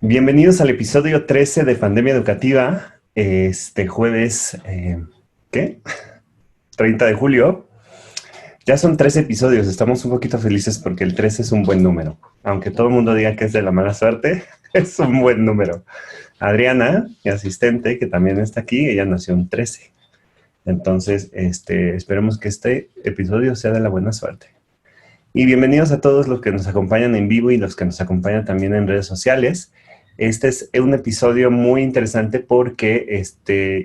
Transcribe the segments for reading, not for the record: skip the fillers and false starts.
Bienvenidos al episodio 13 de Pandemia Educativa, este jueves, ¿qué? 30 de julio. Ya son 13 episodios, estamos un poquito felices porque el 13 es un buen número. Aunque todo el mundo diga que es de la mala suerte, es un buen número. Adriana, mi asistente, que también está aquí, ella nació en 13. Entonces, esperemos que este episodio sea de la buena suerte. Y bienvenidos a todos los que nos acompañan en vivo y los que nos acompañan también en redes sociales. Este es un episodio muy interesante porque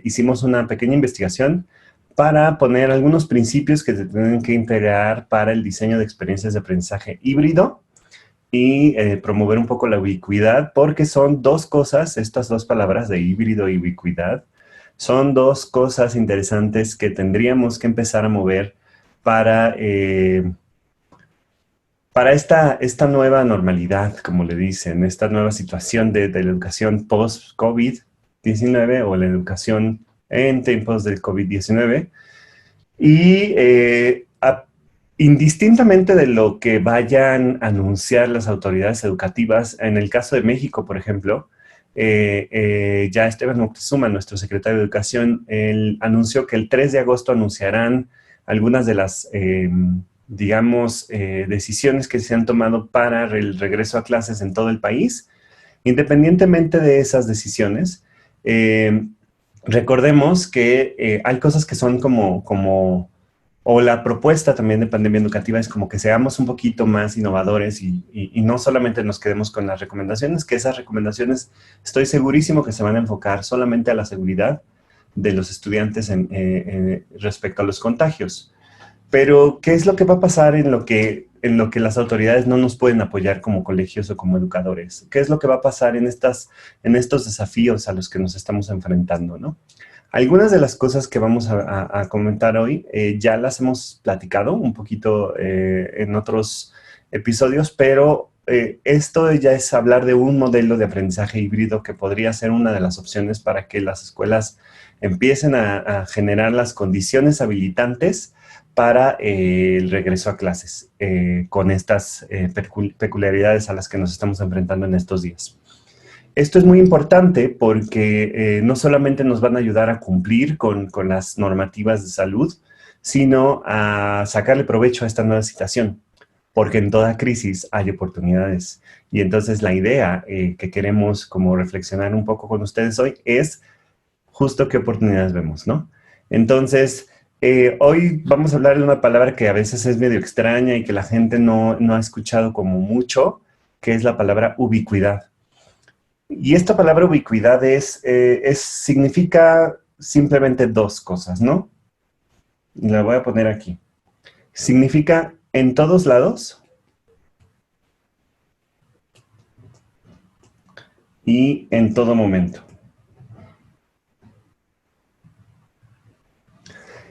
hicimos una pequeña investigación para poner algunos principios que se tienen que integrar para el diseño de experiencias de aprendizaje híbrido y promover un poco la ubicuidad, porque son dos cosas, estas dos palabras de híbrido y ubicuidad, son dos cosas interesantes que tendríamos que empezar a mover para esta nueva normalidad, como le dicen, esta nueva situación de la educación post-COVID-19 o la educación en tiempos del COVID-19. Y indistintamente de lo que vayan a anunciar las autoridades educativas, en el caso de México, por ejemplo, ya Esteban Moctezuma, nuestro secretario de Educación, él anunció que el 3 de agosto anunciarán algunas de las digamos, decisiones que se han tomado para el regreso a clases en todo el país. Independientemente de esas decisiones, recordemos que hay cosas que son o la propuesta también de Pandemia Educativa es como que seamos un poquito más innovadores y no solamente nos quedemos con las recomendaciones, que esas recomendaciones estoy segurísimo que se van a enfocar solamente a la seguridad de los estudiantes respecto a los contagios. Pero, ¿qué es lo que va a pasar en lo que las autoridades no nos pueden apoyar como colegios o como educadores? ¿Qué es lo que va a pasar en estos desafíos a los que nos estamos enfrentando, ¿no? Algunas de las cosas que vamos a comentar hoy ya las hemos platicado un poquito en otros episodios, pero esto ya es hablar de un modelo de aprendizaje híbrido que podría ser una de las opciones para que las escuelas empiecen a generar las condiciones habilitantes para el regreso a clases con estas peculiaridades a las que nos estamos enfrentando en estos días. Esto es muy importante porque no solamente nos van a ayudar a cumplir con las normativas de salud, sino a sacarle provecho a esta nueva situación, porque en toda crisis hay oportunidades. Y entonces la idea que queremos como reflexionar un poco con ustedes hoy es justo qué oportunidades vemos, ¿no? Entonces, hoy vamos a hablar de una palabra que a veces es medio extraña y que la gente no ha escuchado como mucho, que es la palabra ubicuidad. Y esta palabra ubicuidad significa simplemente dos cosas, ¿no? Y la voy a poner aquí. Significa en todos lados y en todo momento.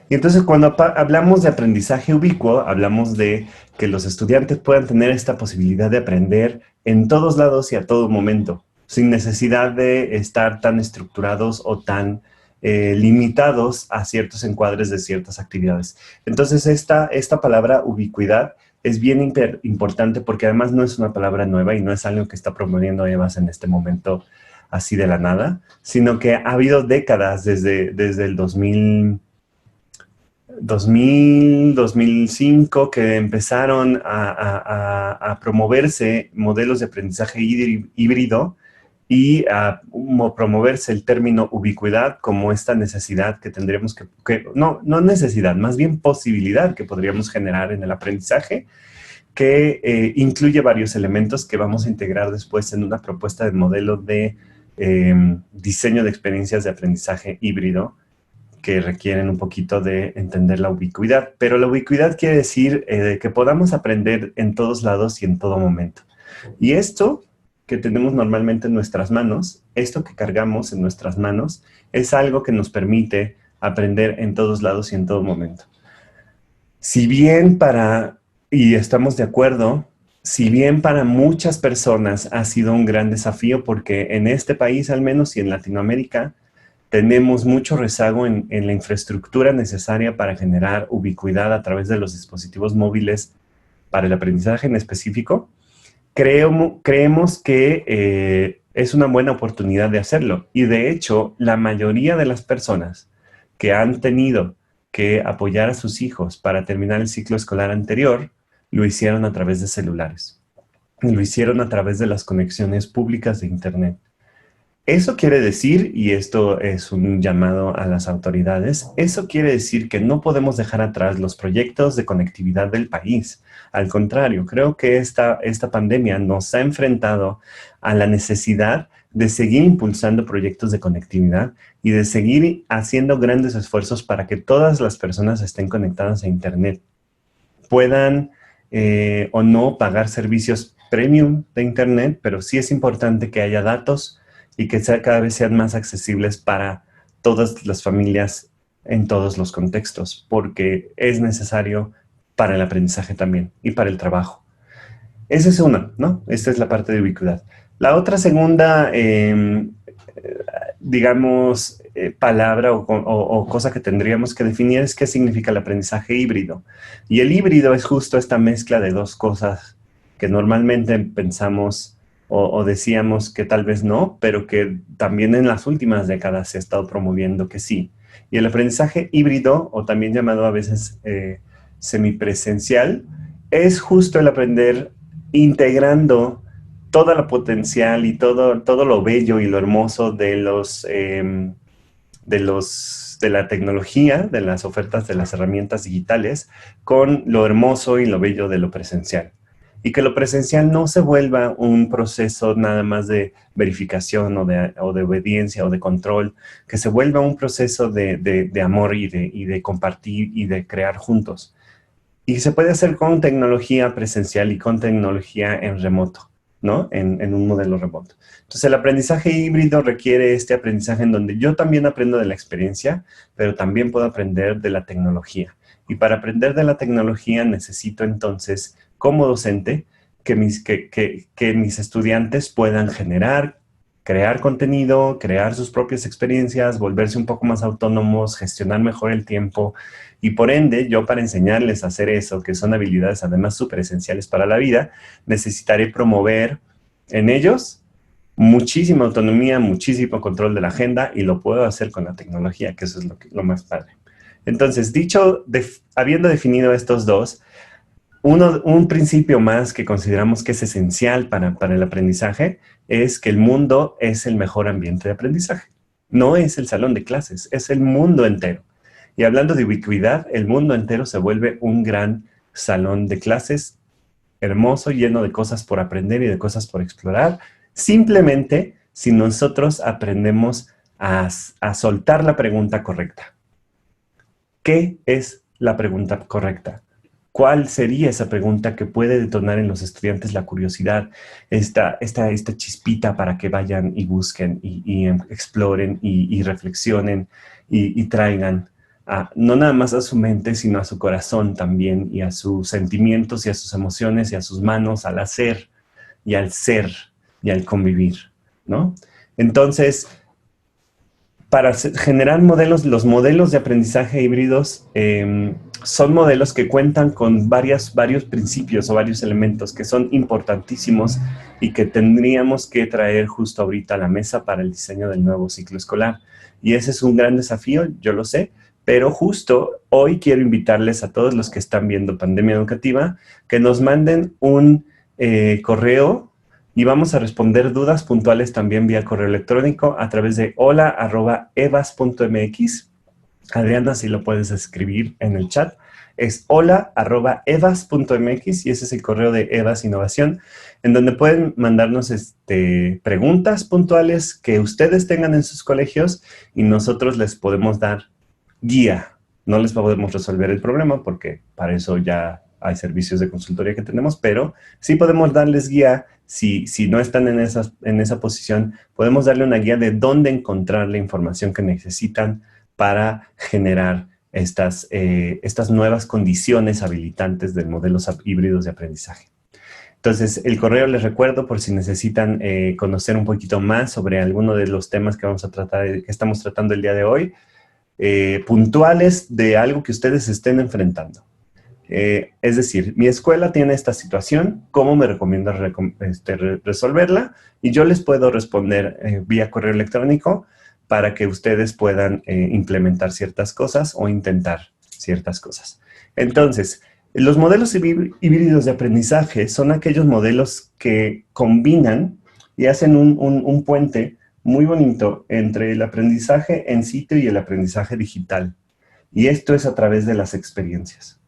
Y entonces cuando hablamos de aprendizaje ubicuo, hablamos de que los estudiantes puedan tener esta posibilidad de aprender en todos lados y a todo momento, sin necesidad de estar tan estructurados o tan limitados a ciertos encuadres de ciertas actividades. Entonces esta palabra ubicuidad es bien importante porque además no es una palabra nueva y no es algo que está promoviendo Evas en este momento así de la nada, sino que ha habido décadas desde el 2005 que empezaron a promoverse modelos de aprendizaje híbrido y a promoverse el término ubicuidad como esta necesidad que tendríamos no necesidad, más bien posibilidad que podríamos generar en el aprendizaje, que incluye varios elementos que vamos a integrar después en una propuesta de modelo de diseño de experiencias de aprendizaje híbrido que requieren un poquito de entender la ubicuidad. Pero la ubicuidad quiere decir que podamos aprender en todos lados y en todo momento. Y esto que tenemos normalmente en nuestras manos, esto que cargamos en nuestras manos, es algo que nos permite aprender en todos lados y en todo momento. Si bien y estamos de acuerdo, si bien para muchas personas ha sido un gran desafío, porque en este país al menos y en Latinoamérica, tenemos mucho rezago en la infraestructura necesaria para generar ubicuidad a través de los dispositivos móviles para el aprendizaje en específico. Creemos que es una buena oportunidad de hacerlo. Y de hecho, la mayoría de las personas que han tenido que apoyar a sus hijos para terminar el ciclo escolar anterior, lo hicieron a través de celulares. Lo hicieron a través de las conexiones públicas de Internet. Eso quiere decir, y esto es un llamado a las autoridades, eso quiere decir que no podemos dejar atrás los proyectos de conectividad del país. Al contrario, creo que esta pandemia nos ha enfrentado a la necesidad de seguir impulsando proyectos de conectividad y de seguir haciendo grandes esfuerzos para que todas las personas estén conectadas a Internet. Puedan o no pagar servicios premium de Internet, pero sí es importante que haya datos y que cada vez sean más accesibles para todas las familias en todos los contextos, porque es necesario para el aprendizaje también y para el trabajo. Esa es una, ¿no? Esta es la parte de ubicuidad. La otra segunda, digamos, palabra o cosa que tendríamos que definir es qué significa el aprendizaje híbrido. Y el híbrido es justo esta mezcla de dos cosas que normalmente pensamos o decíamos que tal vez no, pero que también en las últimas décadas se ha estado promoviendo que sí. Y el aprendizaje híbrido, o también llamado a veces semipresencial, es justo el aprender integrando toda la potencial y todo lo bello y lo hermoso de la tecnología, de las ofertas de las herramientas digitales, con lo hermoso y lo bello de lo presencial. Y que lo presencial no se vuelva un proceso nada más de verificación o de obediencia o de control, que se vuelva un proceso de amor y de compartir y de crear juntos. Y se puede hacer con tecnología presencial y con tecnología en remoto, ¿no? En un modelo remoto. Entonces, el aprendizaje híbrido requiere este aprendizaje en donde yo también aprendo de la experiencia, pero también puedo aprender de la tecnología. Y para aprender de la tecnología necesito entonces, como docente, que mis estudiantes puedan crear contenido, crear sus propias experiencias, volverse un poco más autónomos, gestionar mejor el tiempo. Y por ende, yo para enseñarles a hacer eso, que son habilidades además súper esenciales para la vida, necesitaré promover en ellos muchísima autonomía, muchísimo control de la agenda, y lo puedo hacer con la tecnología, que eso es lo más padre. Entonces, habiendo definido estos dos, un principio más que consideramos que es esencial para el aprendizaje es que el mundo es el mejor ambiente de aprendizaje. No es el salón de clases, es el mundo entero. Y hablando de ubicuidad, el mundo entero se vuelve un gran salón de clases hermoso, lleno de cosas por aprender y de cosas por explorar. Simplemente si nosotros aprendemos a soltar la pregunta correcta. ¿Qué es la pregunta correcta? ¿Cuál sería esa pregunta que puede detonar en los estudiantes la curiosidad, esta chispita para que vayan y busquen y exploren y reflexionen y traigan no nada más a su mente, sino a su corazón también, y a sus sentimientos y a sus emociones y a sus manos al hacer y al ser y al convivir, ¿no? Entonces, para generar los modelos de aprendizaje híbridos son modelos que cuentan con varios principios o varios elementos que son importantísimos y que tendríamos que traer justo ahorita a la mesa para el diseño del nuevo ciclo escolar. Y ese es un gran desafío, yo lo sé, pero justo hoy quiero invitarles a todos los que están viendo Pandemia Educativa que nos manden un correo, y vamos a responder dudas puntuales también vía correo electrónico a través de hola@evas.mx. Adriana, si lo puedes escribir en el chat, es hola@evas.mx, y ese es el correo de Evas Innovación, en donde pueden mandarnos preguntas puntuales que ustedes tengan en sus colegios y nosotros les podemos dar guía. No les podemos resolver el problema porque para eso ya hay servicios de consultoría que tenemos, pero sí podemos darles guía. Si no están en esa posición, podemos darle una guía de dónde encontrar la información que necesitan para generar estas nuevas condiciones habilitantes de modelos híbridos de aprendizaje. Entonces, el correo les recuerdo por si necesitan conocer un poquito más sobre alguno de los temas que estamos tratando el día de hoy, puntuales de algo que ustedes estén enfrentando. Es decir, mi escuela tiene esta situación, ¿cómo me recomienda resolverla? Y yo les puedo responder vía correo electrónico para que ustedes puedan implementar ciertas cosas o intentar ciertas cosas. Entonces, los modelos híbridos de aprendizaje son aquellos modelos que combinan y hacen un puente muy bonito entre el aprendizaje en sitio y el aprendizaje digital. Y esto es a través de las experiencias.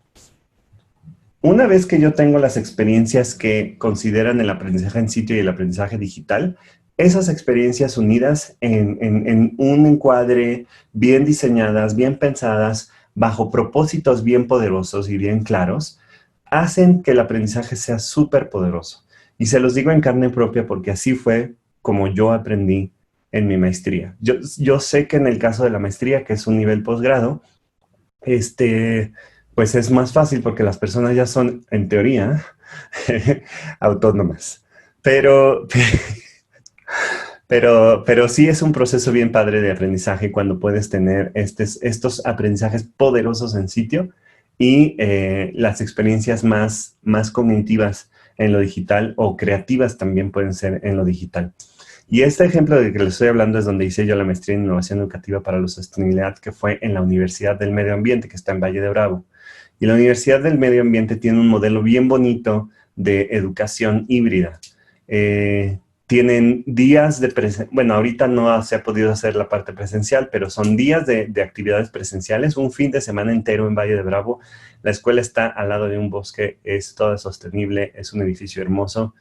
Una vez que yo tengo las experiencias que consideran el aprendizaje en sitio y el aprendizaje digital, esas experiencias unidas en un encuadre, bien diseñadas, bien pensadas, bajo propósitos bien poderosos y bien claros, hacen que el aprendizaje sea súper poderoso. Y se los digo en carne propia porque así fue como yo aprendí en mi maestría. Yo sé que en el caso de la maestría, que es un nivel posgrado, pues es más fácil porque las personas ya son, en teoría, autónomas. Pero, pero sí es un proceso bien padre de aprendizaje cuando puedes tener estos aprendizajes poderosos en sitio y las experiencias más cognitivas en lo digital o creativas también pueden ser en lo digital. Y este ejemplo de que les estoy hablando es donde hice yo la maestría en innovación educativa para la sostenibilidad, que fue en la Universidad del Medio Ambiente, que está en Valle de Bravo. Y la Universidad del Medio Ambiente tiene un modelo bien bonito de educación híbrida. Tienen días de presencial, bueno, ahorita no se ha podido hacer la parte presencial, pero son días de actividades presenciales, un fin de semana entero en Valle de Bravo. La escuela está al lado de un bosque, es toda sostenible, es un edificio hermoso.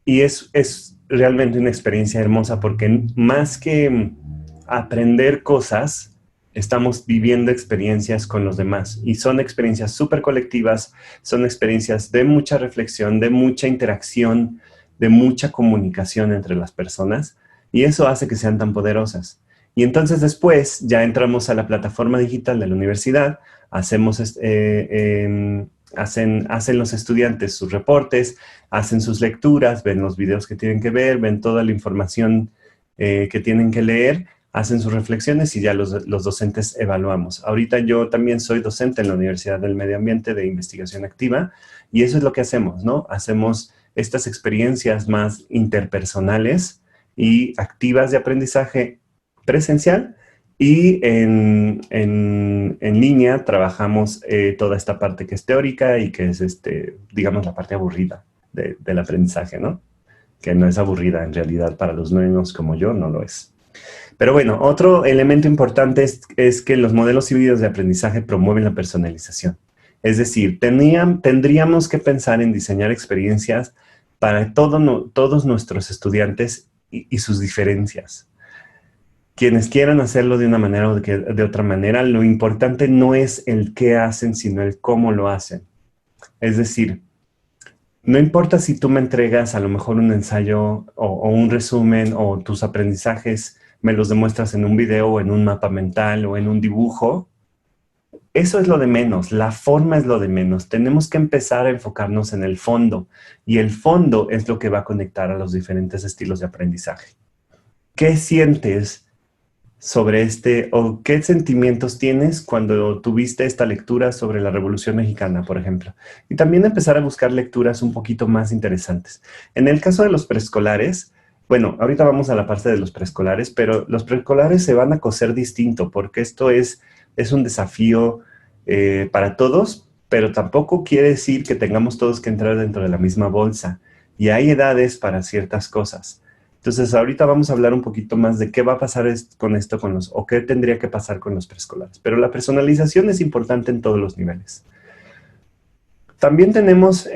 Y es realmente una experiencia hermosa porque más que aprender cosas, estamos viviendo experiencias con los demás. Y son experiencias súper colectivas, son experiencias de mucha reflexión, de mucha interacción, de mucha comunicación entre las personas. Y eso hace que sean tan poderosas. Y entonces después ya entramos a la plataforma digital de la universidad, hacen los estudiantes sus reportes, hacen sus lecturas, ven los videos que tienen que ver, ven toda la información que tienen que leer, hacen sus reflexiones y ya los docentes evaluamos. Ahorita yo también soy docente en la Universidad del Medio Ambiente de Investigación Activa y eso es lo que hacemos, ¿no? Hacemos estas experiencias más interpersonales y activas de aprendizaje presencial y en línea trabajamos toda esta parte que es teórica y que es, digamos, la parte aburrida del aprendizaje, ¿no? Que no es aburrida en realidad para los nuevos como yo, no lo es. Pero bueno, otro elemento importante es que los modelos híbridos de aprendizaje promueven la personalización. Es decir, tendríamos que pensar en diseñar experiencias para todos nuestros estudiantes y sus diferencias. Quienes quieran hacerlo de una manera o de otra manera, lo importante no es el qué hacen, sino el cómo lo hacen. Es decir, no importa si tú me entregas a lo mejor un ensayo o un resumen o tus aprendizajes me los demuestras en un video o en un mapa mental o en un dibujo. Eso es lo de menos, la forma es lo de menos. Tenemos que empezar a enfocarnos en el fondo y el fondo es lo que va a conectar a los diferentes estilos de aprendizaje. ¿Qué sientes sobre o qué sentimientos tienes cuando tuviste esta lectura sobre la Revolución Mexicana, por ejemplo? Y también empezar a buscar lecturas un poquito más interesantes. En el caso de los preescolares, bueno, ahorita vamos a la parte de los preescolares, pero los preescolares se van a coser distinto porque esto es un desafío para todos, pero tampoco quiere decir que tengamos todos que entrar dentro de la misma bolsa. Y hay edades para ciertas cosas. Entonces, ahorita vamos a hablar un poquito más de qué va a pasar con esto, o qué tendría que pasar con los preescolares. Pero la personalización es importante en todos los niveles. También tenemos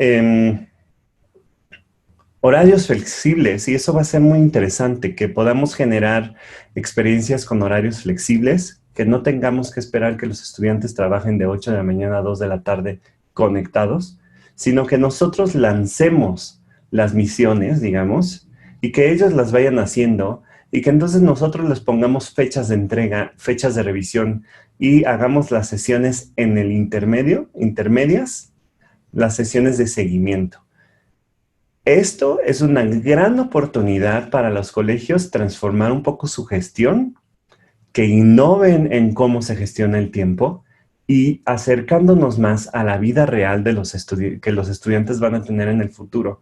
horarios flexibles, y eso va a ser muy interesante, que podamos generar experiencias con horarios flexibles, que no tengamos que esperar que los estudiantes trabajen de 8 de la mañana a 2 de la tarde conectados, sino que nosotros lancemos las misiones, digamos, y que ellos las vayan haciendo y que entonces nosotros les pongamos fechas de entrega, fechas de revisión y hagamos las sesiones en el intermedias, las sesiones de seguimiento. Esto es una gran oportunidad para los colegios transformar un poco su gestión, que innoven en cómo se gestiona el tiempo y acercándonos más a la vida real de que los estudiantes van a tener en el futuro.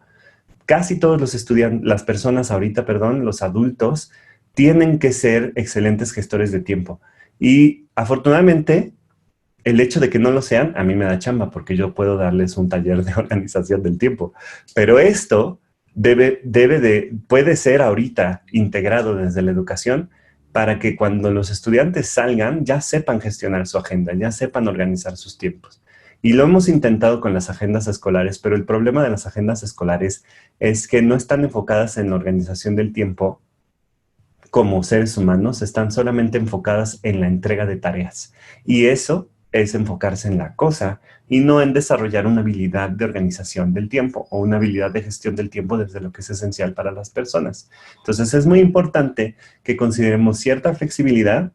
Casi todos los estudiantes, las personas ahorita, perdón, los adultos, tienen que ser excelentes gestores de tiempo. Y afortunadamente, el hecho de que no lo sean, a mí me da chamba, porque yo puedo darles un taller de organización del tiempo. Pero esto puede ser ahorita integrado desde la educación para que cuando los estudiantes salgan ya sepan gestionar su agenda, ya sepan organizar sus tiempos. Y lo hemos intentado con las agendas escolares, pero el problema de las agendas escolares es que no están enfocadas en la organización del tiempo como seres humanos, están solamente enfocadas en la entrega de tareas. Y eso es enfocarse en la cosa y no en desarrollar una habilidad de organización del tiempo o una habilidad de gestión del tiempo desde lo que es esencial para las personas. Entonces es muy importante que consideremos cierta flexibilidad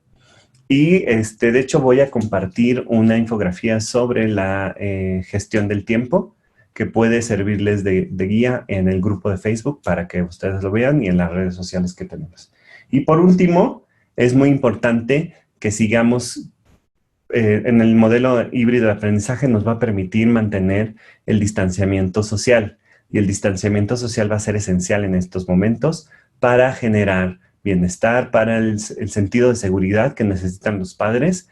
y de hecho voy a compartir una infografía sobre la gestión del tiempo que puede servirles de guía en el grupo de Facebook para que ustedes lo vean y en las redes sociales que tenemos. Y por último, es muy importante que sigamos en el modelo híbrido de aprendizaje, nos va a permitir mantener el distanciamiento social. Y el distanciamiento social va a ser esencial en estos momentos para generar bienestar, para el sentido de seguridad que necesitan los padres.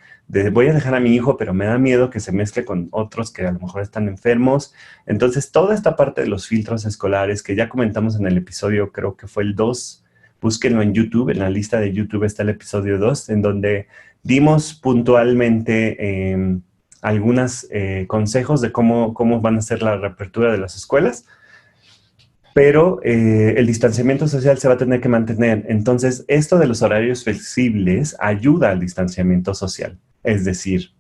Voy a dejar a mi hijo, pero me da miedo que se mezcle con otros que a lo mejor están enfermos. Entonces, toda esta parte de los filtros escolares que ya comentamos en el episodio, creo que fue el 2, búsquenlo en YouTube, en la lista de YouTube está el episodio 2, en donde dimos puntualmente algunos consejos de cómo van a ser la reapertura de las escuelas, pero el distanciamiento social se va a tener que mantener. Entonces, esto de los horarios flexibles ayuda al distanciamiento social. Es decir,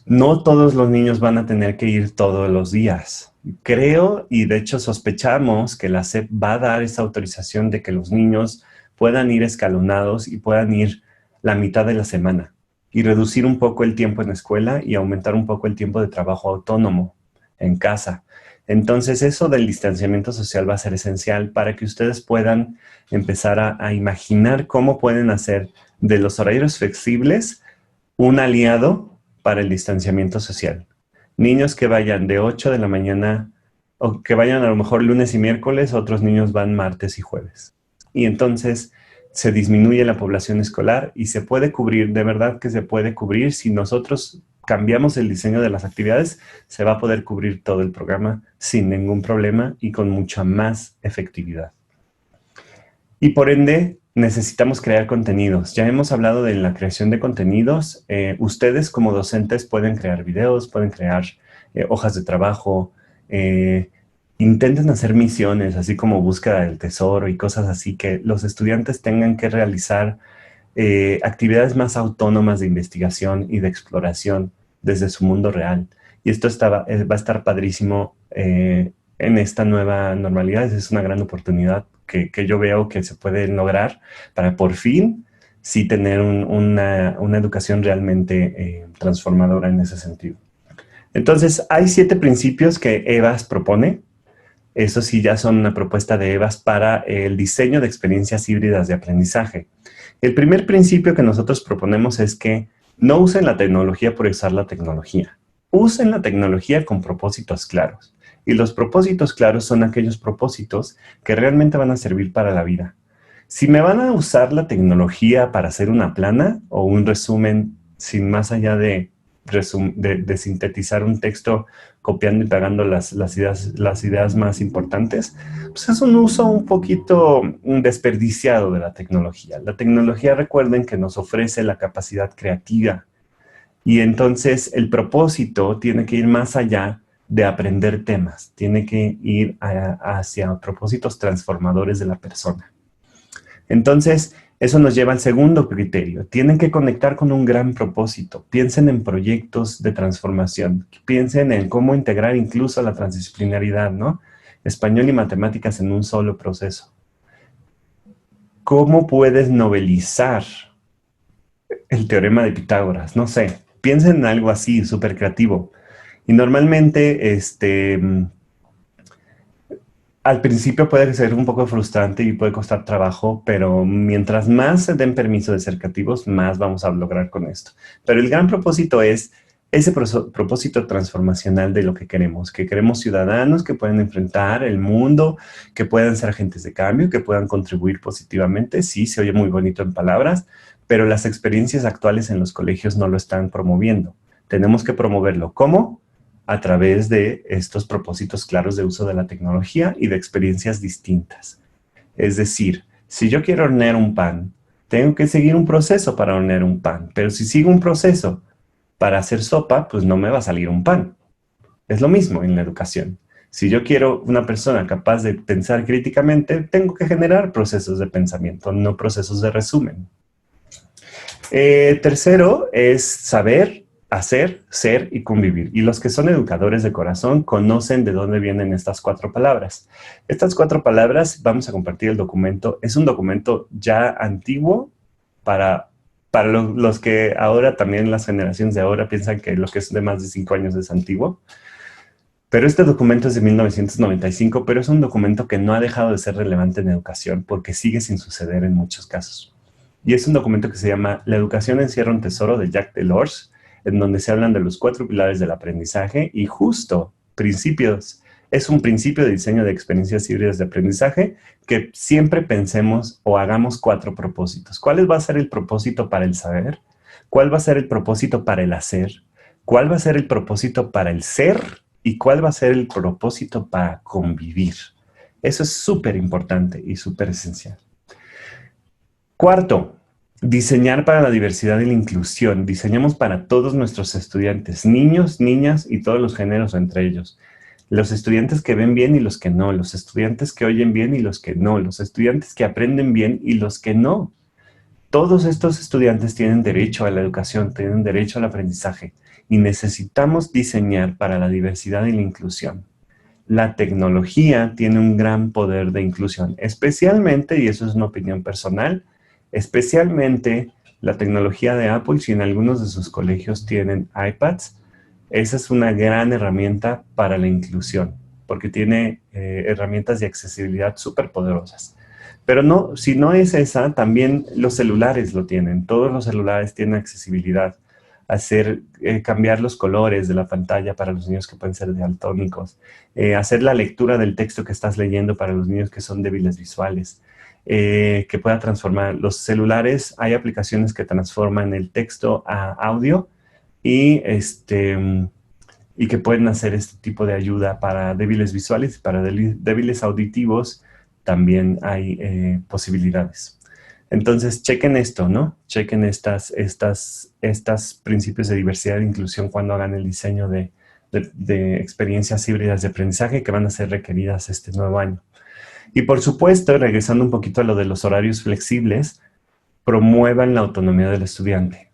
no todos los niños van a tener que ir todos los días. Creo, y de hecho sospechamos, que la SEP va a dar esa autorización de que los niños puedan ir escalonados y puedan ir la mitad de la semana y reducir un poco el tiempo en la escuela y aumentar un poco el tiempo de trabajo autónomo en casa. Entonces, eso del distanciamiento social va a ser esencial para que ustedes puedan empezar a imaginar cómo pueden hacer de los horarios flexibles un aliado para el distanciamiento social. Niños que vayan de 8 de la mañana o que vayan a lo mejor lunes y miércoles, otros niños van martes y jueves. Y entonces se disminuye la población escolar y se puede cubrir, de verdad que se puede cubrir. Si nosotros cambiamos el diseño de las actividades, se va a poder cubrir todo el programa sin ningún problema y con mucha más efectividad. Y por ende, necesitamos crear contenidos. Ya hemos hablado de la creación de contenidos. Ustedes como docentes pueden crear videos, pueden crear hojas de trabajo, intenten hacer misiones, así como búsqueda del tesoro y cosas así, que los estudiantes tengan que realizar actividades más autónomas de investigación y de exploración desde su mundo real. Y esto va a estar padrísimo en esta nueva normalidad. Es una gran oportunidad que yo veo que se puede lograr para por fin sí tener una educación realmente transformadora en ese sentido. Entonces, hay 7 principios que EVAS propone. Eso sí, ya son una propuesta de EVAS para el diseño de experiencias híbridas de aprendizaje. El primer principio que nosotros proponemos es que no usen la tecnología por usar la tecnología. Usen la tecnología con propósitos claros. Y los propósitos claros son aquellos propósitos que realmente van a servir para la vida. Si me van a usar la tecnología para hacer una plana o un resumen sin más allá de sintetizar un texto copiando y pegando las ideas más importantes, pues es un uso un poquito desperdiciado de la tecnología. La tecnología, recuerden que nos ofrece la capacidad creativa y entonces el propósito tiene que ir más allá de aprender temas, tiene que ir hacia propósitos transformadores de la persona. Entonces, eso nos lleva al segundo criterio. Tienen que conectar con un gran propósito. Piensen en proyectos de transformación. Piensen en cómo integrar incluso la transdisciplinaridad, ¿no? Español y matemáticas en un solo proceso. ¿Cómo puedes novelizar el teorema de Pitágoras? No sé. Piensen en algo así, súper creativo. Y normalmente, Al principio puede ser un poco frustrante y puede costar trabajo, pero mientras más se den permiso de ser creativos, más vamos a lograr con esto. Pero el gran propósito es ese propósito transformacional de lo que queremos ciudadanos que puedan enfrentar el mundo, que puedan ser agentes de cambio, que puedan contribuir positivamente. Sí, se oye muy bonito en palabras, pero las experiencias actuales en los colegios no lo están promoviendo. Tenemos que promoverlo. ¿Cómo? A través de estos propósitos claros de uso de la tecnología y de experiencias distintas. Es decir, si yo quiero hornear un pan, tengo que seguir un proceso para hornear un pan, pero si sigo un proceso para hacer sopa, pues no me va a salir un pan. Es lo mismo en la educación. Si yo quiero una persona capaz de pensar críticamente, tengo que generar procesos de pensamiento, no procesos de resumen. Tercero es saber, hacer, ser y convivir. Y los que son educadores de corazón conocen de dónde vienen estas 4 palabras. Estas 4 palabras, vamos a compartir el documento. Es un documento ya antiguo para los que ahora también las generaciones de ahora piensan que lo que es de más de 5 años es antiguo. Pero este documento es de 1995, pero es un documento que no ha dejado de ser relevante en educación porque sigue sin suceder en muchos casos. Y es un documento que se llama La educación encierra un tesoro de Jacques Delors, en donde se hablan de los 4 pilares del aprendizaje y justo principios. Es un principio de diseño de experiencias híbridas de aprendizaje que siempre pensemos o hagamos 4 propósitos. ¿Cuál va a ser el propósito para el saber? ¿Cuál va a ser el propósito para el hacer? ¿Cuál va a ser el propósito para el ser? ¿Y cuál va a ser el propósito para convivir? Eso es súper importante y súper esencial. Cuarto, diseñar para la diversidad y la inclusión. Diseñamos para todos nuestros estudiantes, niños, niñas y todos los géneros entre ellos. Los estudiantes que ven bien y los que no, los estudiantes que oyen bien y los que no, los estudiantes que aprenden bien y los que no. Todos estos estudiantes tienen derecho a la educación, tienen derecho al aprendizaje y necesitamos diseñar para la diversidad y la inclusión. La tecnología tiene un gran poder de inclusión, especialmente, y eso es una opinión personal, especialmente la tecnología de Apple. Si en algunos de sus colegios tienen iPads, esa es una gran herramienta para la inclusión, porque tiene herramientas de accesibilidad súper poderosas. Pero no, si no es esa, también los celulares lo tienen. Todos los celulares tienen accesibilidad. Cambiar los colores de la pantalla para los niños que pueden ser daltónicos. Hacer la lectura del texto que estás leyendo para los niños que son débiles visuales. Que pueda transformar. Los celulares, hay aplicaciones que transforman el texto a audio y que pueden hacer este tipo de ayuda para débiles visuales y para débiles auditivos. También hay posibilidades. Entonces, chequen esto, ¿no? Chequen estos principios de diversidad e inclusión cuando hagan el diseño de experiencias híbridas de aprendizaje que van a ser requeridas este nuevo año. Y por supuesto, regresando un poquito a lo de los horarios flexibles, promuevan la autonomía del estudiante.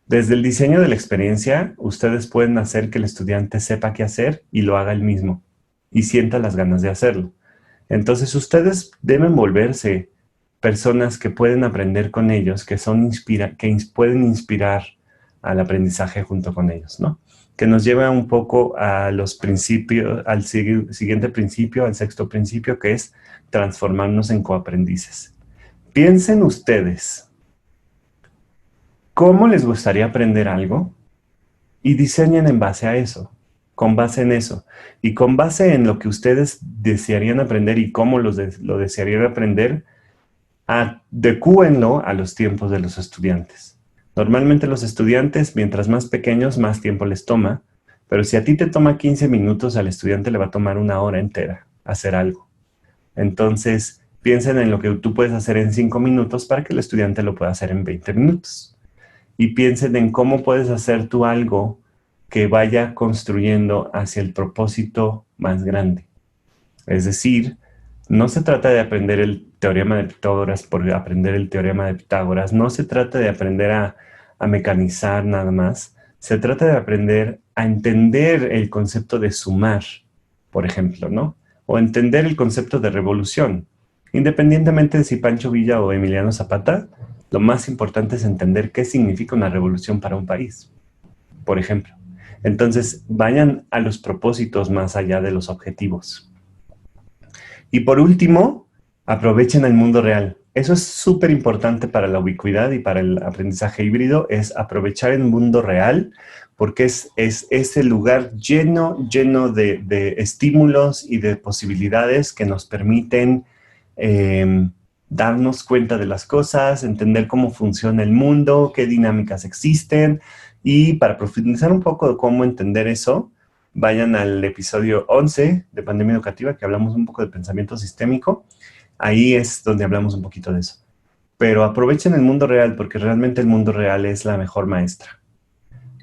Desde el diseño de la experiencia, ustedes pueden hacer que el estudiante sepa qué hacer y lo haga él mismo y sienta las ganas de hacerlo. Entonces, ustedes deben volverse personas que pueden aprender con ellos, que pueden inspirar al aprendizaje junto con ellos, ¿no? Que nos lleva un poco a los principios, al siguiente principio, al sexto principio, que es transformarnos en coaprendices. Piensen ustedes, ¿cómo les gustaría aprender algo? Y diseñen en base a eso, con base en eso. Y con base en lo que ustedes desearían aprender y cómo lo desearían aprender, adecúenlo a los tiempos de los estudiantes. Normalmente los estudiantes, mientras más pequeños, más tiempo les toma, pero si a ti te toma 15 minutos, al estudiante le va a tomar 1 hora entera hacer algo. Entonces, piensen en lo que tú puedes hacer en 5 minutos para que el estudiante lo pueda hacer en 20 minutos. Y piensen en cómo puedes hacer tú algo que vaya construyendo hacia el propósito más grande. Es decir, no se trata de aprender el teorema de Pitágoras por aprender el teorema de Pitágoras. No se trata de aprender a mecanizar nada más. Se trata de aprender a entender el concepto de sumar, por ejemplo, ¿no? O entender el concepto de revolución. Independientemente de si Pancho Villa o Emiliano Zapata, lo más importante es entender qué significa una revolución para un país, por ejemplo. Entonces, vayan a los propósitos más allá de los objetivos. Y por último, aprovechen el mundo real. Eso es súper importante para la ubicuidad y para el aprendizaje híbrido, es aprovechar el mundo real, porque es el lugar lleno de estímulos y de posibilidades que nos permiten darnos cuenta de las cosas, entender cómo funciona el mundo, qué dinámicas existen. Y para profundizar un poco de cómo entender eso, vayan al episodio 11 de Pandemia Educativa, que hablamos un poco de pensamiento sistémico. Ahí es donde hablamos un poquito de eso. Pero aprovechen el mundo real, porque realmente el mundo real es la mejor maestra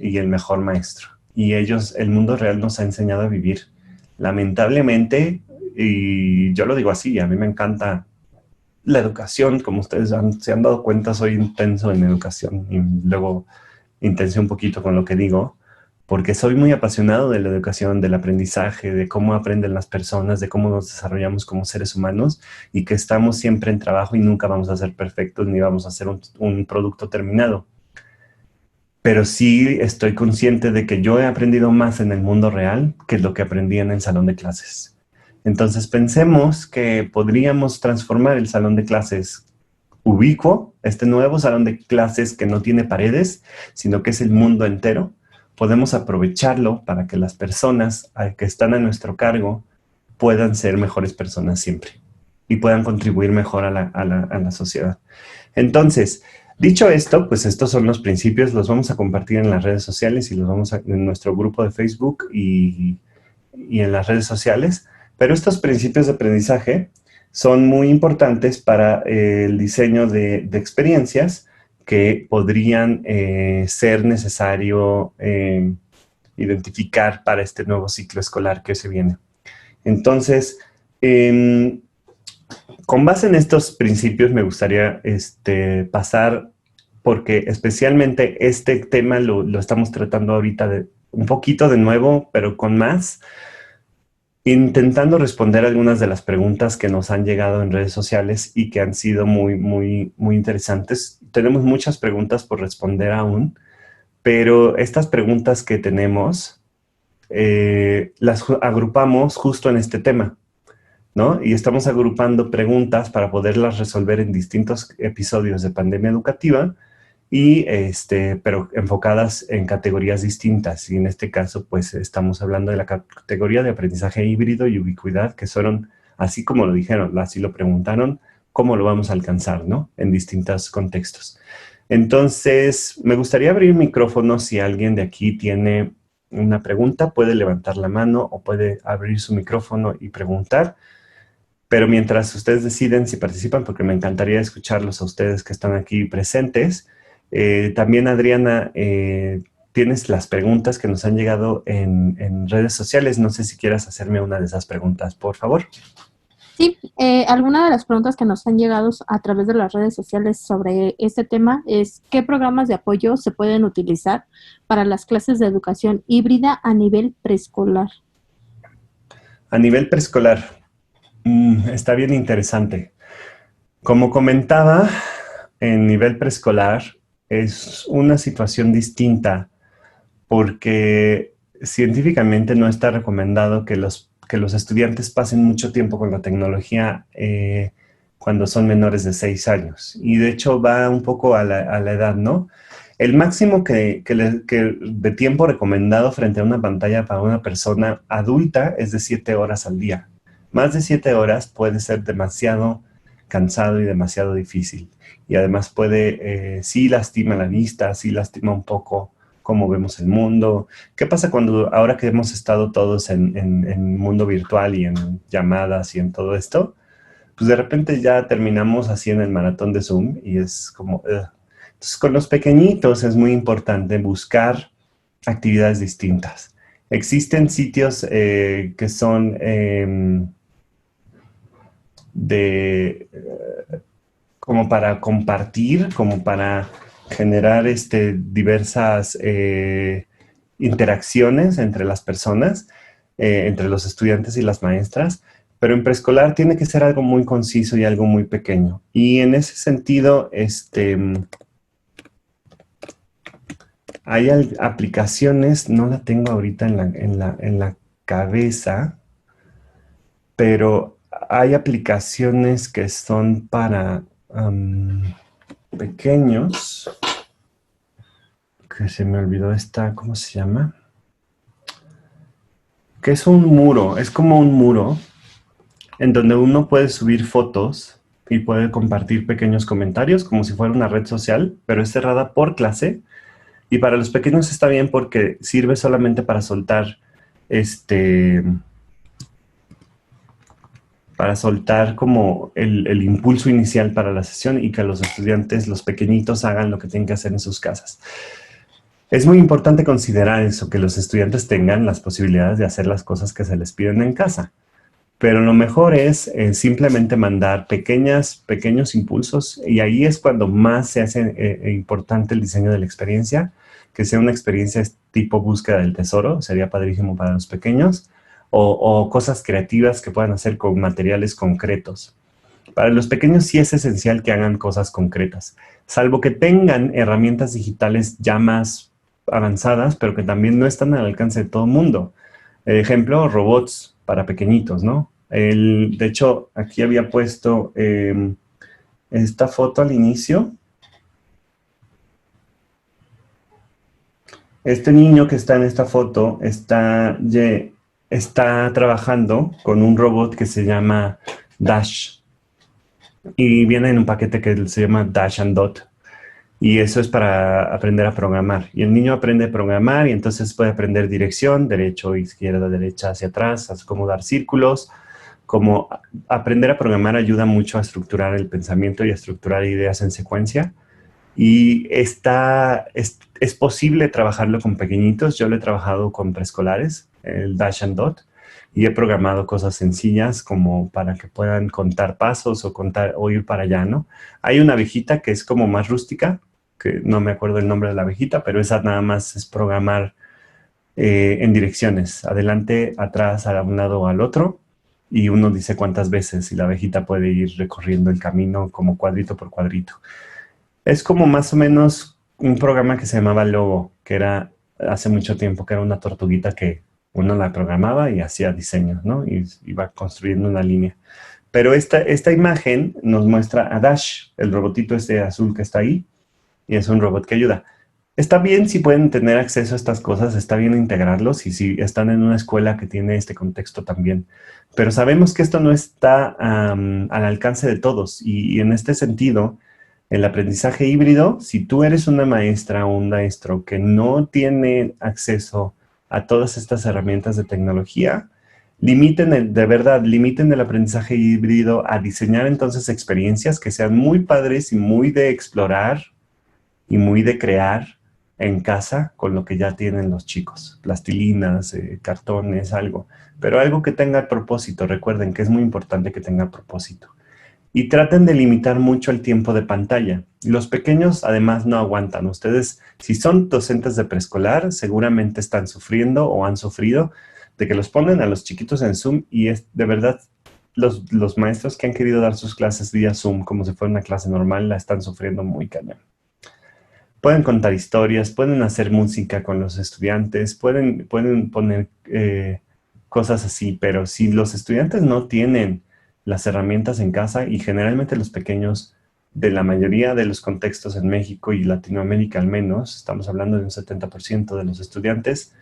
y el mejor maestro. Y el mundo real nos ha enseñado a vivir. Lamentablemente, y yo lo digo así, a mí me encanta la educación, como ustedes se han dado cuenta, soy intenso en educación y luego intenso un poquito con lo que digo, porque soy muy apasionado de la educación, del aprendizaje, de cómo aprenden las personas, de cómo nos desarrollamos como seres humanos y que estamos siempre en trabajo y nunca vamos a ser perfectos ni vamos a hacer un producto terminado. Pero sí estoy consciente de que yo he aprendido más en el mundo real que lo que aprendí en el salón de clases. Entonces pensemos que podríamos transformar el salón de clases ubicuo, este nuevo salón de clases que no tiene paredes, sino que es el mundo entero. Podemos aprovecharlo para que las personas que están a nuestro cargo puedan ser mejores personas siempre y puedan contribuir mejor a la sociedad. Entonces, dicho esto, pues estos son los principios, los vamos a compartir en las redes sociales y los vamos en nuestro grupo de Facebook y en las redes sociales, pero estos principios de aprendizaje son muy importantes para el diseño de experiencias que podrían ser necesario identificar para este nuevo ciclo escolar que se viene. Entonces, con base en estos principios me gustaría pasar, porque especialmente este tema lo estamos tratando ahorita un poquito de nuevo, pero con más, intentando responder algunas de las preguntas que nos han llegado en redes sociales y que han sido muy interesantes. Tenemos muchas preguntas por responder aún, pero estas preguntas que tenemos las agrupamos justo en este tema, ¿no? Y estamos agrupando preguntas para poderlas resolver en distintos episodios de Pandemia Educativa, pero enfocadas en categorías distintas. Y en este caso, pues estamos hablando de la categoría de aprendizaje híbrido y ubicuidad, que son, así como lo dijeron, así lo preguntaron, cómo lo vamos a alcanzar, ¿no? En distintos contextos. Entonces, me gustaría abrir micrófono si alguien de aquí tiene una pregunta, puede levantar la mano o puede abrir su micrófono y preguntar. Pero mientras ustedes deciden si participan, porque me encantaría escucharlos a ustedes que están aquí presentes. También, Adriana, tienes las preguntas que nos han llegado en redes sociales. No sé si quieras hacerme una de esas preguntas, por favor. Sí, alguna de las preguntas que nos han llegado a través de las redes sociales sobre este tema es ¿qué programas de apoyo se pueden utilizar para las clases de educación híbrida a nivel preescolar? A nivel preescolar, está bien interesante. Como comentaba, en nivel preescolar es una situación distinta porque científicamente no está recomendado que los estudiantes pasen mucho tiempo con la tecnología cuando son menores de 6 años. Y de hecho va un poco a la edad, ¿no? El máximo que de tiempo recomendado frente a una pantalla para una persona adulta es de 7 horas al día. Más de 7 horas puede ser demasiado cansado y demasiado difícil. Y además sí lastima la vista, sí lastima un poco cómo vemos el mundo. ¿Qué pasa ahora que hemos estado todos en mundo virtual y en llamadas y en todo esto? Pues de repente ya terminamos así en el maratón de Zoom y es como... Entonces, con los pequeñitos es muy importante buscar actividades distintas. Existen sitios que son como para compartir, como para generar diversas interacciones entre las personas, entre los estudiantes y las maestras, pero en preescolar tiene que ser algo muy conciso y algo muy pequeño. Y en ese sentido, hay aplicaciones, no la tengo ahorita en la cabeza, pero hay aplicaciones que son para pequeños, que se me olvidó esta, ¿cómo se llama? Que es un muro, es como un muro en donde uno puede subir fotos y puede compartir pequeños comentarios como si fuera una red social, pero es cerrada por clase. Y para los pequeños está bien porque sirve solamente para soltar como el impulso inicial para la sesión y que los estudiantes, los pequeñitos, hagan lo que tienen que hacer en sus casas. Es muy importante considerar eso, que los estudiantes tengan las posibilidades de hacer las cosas que se les piden en casa. Pero lo mejor es simplemente mandar pequeños impulsos, y ahí es cuando más se hace importante el diseño de la experiencia, que sea una experiencia tipo búsqueda del tesoro, sería padrísimo para los pequeños, o cosas creativas que puedan hacer con materiales concretos. Para los pequeños sí es esencial que hagan cosas concretas, salvo que tengan herramientas digitales ya más avanzadas, pero que también no están al alcance de todo el mundo. Ejemplo, robots para pequeñitos, ¿no? De hecho, aquí había puesto esta foto al inicio. Este niño que está en esta foto está trabajando con un robot que se llama Dash. Y viene en un paquete que se llama Dash and Dot. Y eso es para aprender a programar. Y el niño aprende a programar y entonces puede aprender dirección, derecho, izquierda, derecha, hacia atrás, cómo dar círculos. Como aprender a programar ayuda mucho a estructurar el pensamiento y a estructurar ideas en secuencia. Y es posible trabajarlo con pequeñitos. Yo lo he trabajado con preescolares, el Dash and Dot, y he programado cosas sencillas como para que puedan contar pasos o ir para allá, ¿no? Hay una abejita que es como más rústica, que no me acuerdo el nombre de la abejita, pero esa nada más es programar en direcciones, adelante, atrás, a un lado o al otro, y uno dice cuántas veces y la abejita puede ir recorriendo el camino como cuadrito por cuadrito. Es como más o menos un programa que se llamaba Logo, que era hace mucho tiempo, que era una tortuguita que uno la programaba y hacía diseños, ¿no? Y iba construyendo una línea. Pero esta imagen nos muestra a Dash, el robotito este azul que está ahí, y es un robot que ayuda. Está bien si pueden tener acceso a estas cosas, está bien integrarlos, y si están en una escuela que tiene este contexto también. Pero sabemos que esto no está al alcance de todos, y en este sentido, el aprendizaje híbrido, si tú eres una maestra o un maestro que no tiene acceso a todas estas herramientas de tecnología, limiten el aprendizaje híbrido a diseñar entonces experiencias que sean muy padres y muy de explorar y muy de crear en casa con lo que ya tienen los chicos. Plastilinas, cartones, algo. Pero algo que tenga propósito. Recuerden que es muy importante que tenga propósito. Y traten de limitar mucho el tiempo de pantalla. Los pequeños además no aguantan. Ustedes, si son docentes de preescolar, seguramente están sufriendo o han sufrido de que los ponen a los chiquitos en Zoom, y es de verdad, los maestros que han querido dar sus clases vía Zoom como si fuera una clase normal, la están sufriendo muy cañón. Pueden contar historias, pueden hacer música con los estudiantes, pueden poner cosas así, pero si los estudiantes no tienen las herramientas en casa, y generalmente los pequeños de la mayoría de los contextos en México y Latinoamérica al menos, estamos hablando de un 70% de los estudiantes,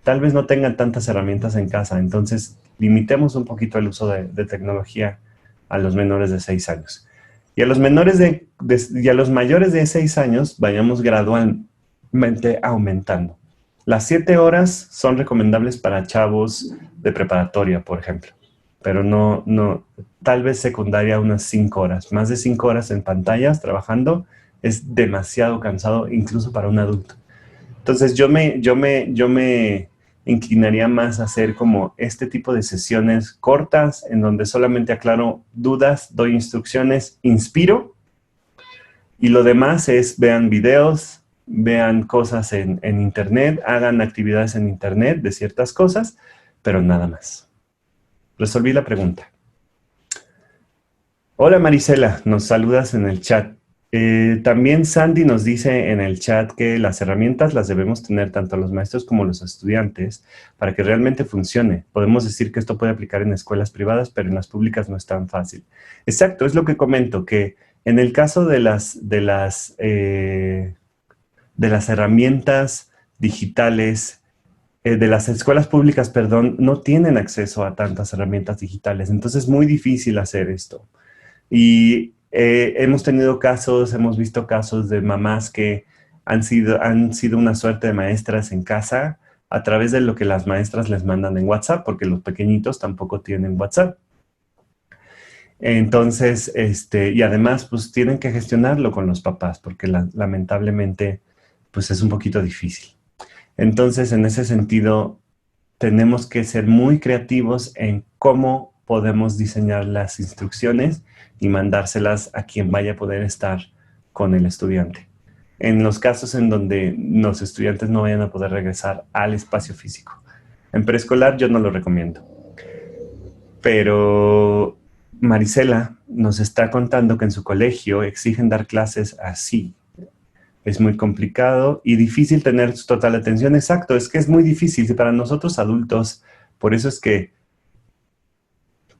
tal vez no tengan tantas herramientas en casa. Entonces, limitemos un poquito el uso de tecnología a los menores de 6 años. Y a los y a los mayores de 6 años, vayamos gradualmente aumentando. Las 7 horas son recomendables para chavos de preparatoria, por ejemplo. Pero no, tal vez secundaria unas 5 horas. Más de 5 horas en pantallas trabajando es demasiado cansado, incluso para un adulto. Entonces yo me inclinaría más a hacer como este tipo de sesiones cortas, en donde solamente aclaro dudas, doy instrucciones, inspiro, y lo demás es vean videos, vean cosas en internet, hagan actividades en internet de ciertas cosas, pero nada más. Resolví la pregunta. Hola Marisela, nos saludas en el chat. También Sandy nos dice en el chat que las herramientas las debemos tener tanto los maestros como los estudiantes para que realmente funcione. Podemos decir que esto puede aplicar en escuelas privadas, pero en las públicas no es tan fácil. Exacto, es lo que comento, que en el caso de las herramientas digitales, de las escuelas públicas, perdón, no tienen acceso a tantas herramientas digitales. Entonces es muy difícil hacer esto. Y hemos visto casos de mamás que han sido una suerte de maestras en casa a través de lo que las maestras les mandan en WhatsApp, porque los pequeñitos tampoco tienen WhatsApp. Entonces, y además, pues tienen que gestionarlo con los papás, porque lamentablemente, pues es un poquito difícil. Entonces, en ese sentido, tenemos que ser muy creativos en cómo podemos diseñar las instrucciones y mandárselas a quien vaya a poder estar con el estudiante. En los casos en donde los estudiantes no vayan a poder regresar al espacio físico. En preescolar yo no lo recomiendo. Pero Marisela nos está contando que en su colegio exigen dar clases así. Es muy complicado y difícil tener su total atención. Exacto, es que es muy difícil para nosotros adultos. Por eso es que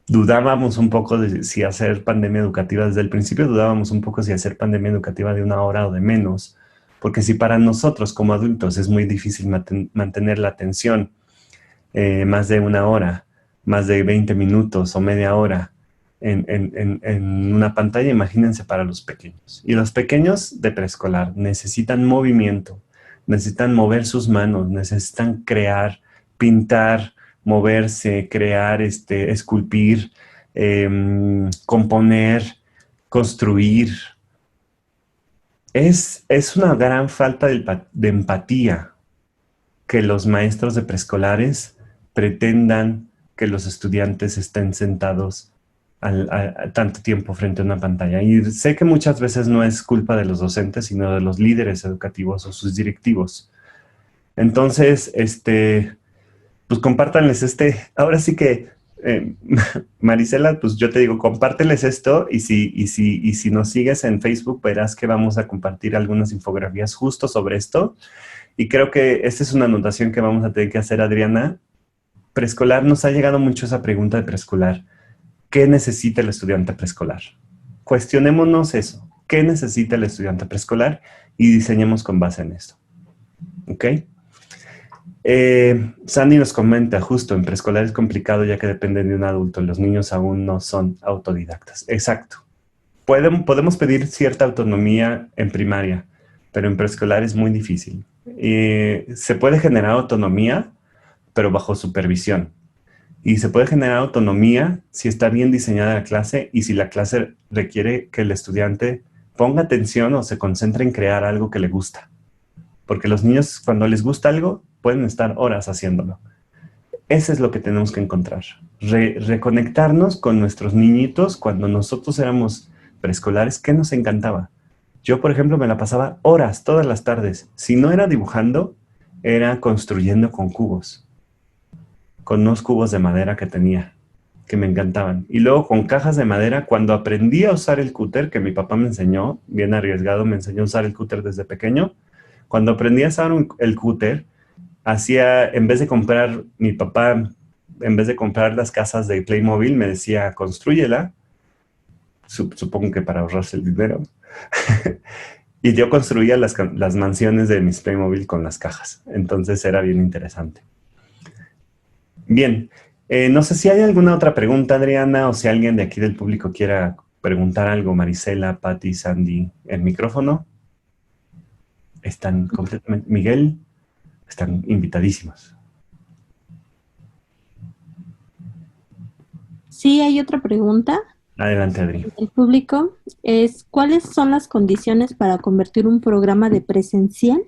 dudábamos un poco de si hacer pandemia educativa. Desde el principio dudábamos un poco si hacer pandemia educativa de 1 hora o de menos. Porque si para nosotros como adultos es muy difícil mantener la atención más de 1 hora, más de 20 minutos o media hora en una pantalla, imagínense para los pequeños. Y los pequeños de preescolar necesitan movimiento, necesitan mover sus manos, necesitan crear, pintar, moverse, crear, esculpir, componer, construir. Es una gran falta de empatía que los maestros de preescolares pretendan que los estudiantes estén sentados tanto tiempo frente a una pantalla. Y sé que muchas veces no es culpa de los docentes, sino de los líderes educativos o sus directivos. Entonces, pues compártanles ahora sí que, Marisela, pues yo te digo, compárteles esto y si nos sigues en Facebook verás que vamos a compartir algunas infografías justo sobre esto. Y creo que esta es una anotación que vamos a tener que hacer, Adriana. Preescolar, nos ha llegado mucho esa pregunta de preescolar. ¿Qué necesita el estudiante preescolar? Cuestionémonos eso. ¿Qué necesita el estudiante preescolar? Y diseñemos con base en esto. ¿Ok? Sandy nos comenta, justo, en preescolar es complicado ya que dependen de un adulto. Los niños aún no son autodidactas. Exacto. Podemos pedir cierta autonomía en primaria, pero en preescolar es muy difícil. Se puede generar autonomía, pero bajo supervisión. Y se puede generar autonomía si está bien diseñada la clase y si la clase requiere que el estudiante ponga atención o se concentre en crear algo que le gusta. Porque los niños, cuando les gusta algo, pueden estar horas haciéndolo. Eso es lo que tenemos que encontrar. Reconectarnos con nuestros niñitos cuando nosotros éramos preescolares, que nos encantaba. Yo, por ejemplo, me la pasaba horas, todas las tardes. Si no era dibujando, era construyendo con cubos. Con unos cubos de madera que tenía, que me encantaban. Y luego con cajas de madera, cuando aprendí a usar el cúter, que mi papá me enseñó, bien arriesgado, me enseñó a usar el cúter desde pequeño. Cuando aprendí a usar el cúter, en vez de comprar, mi papá, en vez de comprar las casas de Playmobil, me decía, constrúyela. Supongo que para ahorrarse el dinero. Y yo construía las mansiones de mis Playmobil con las cajas. Entonces era bien interesante. Bien, no sé si hay alguna otra pregunta, Adriana, o si alguien de aquí del público quiera preguntar algo. Marisela, Patti, Sandy, el micrófono. Están completamente... Miguel, están invitadísimos. Sí, hay otra pregunta. Adelante, Adri. El público es, ¿cuáles son las condiciones para convertir un programa de presencial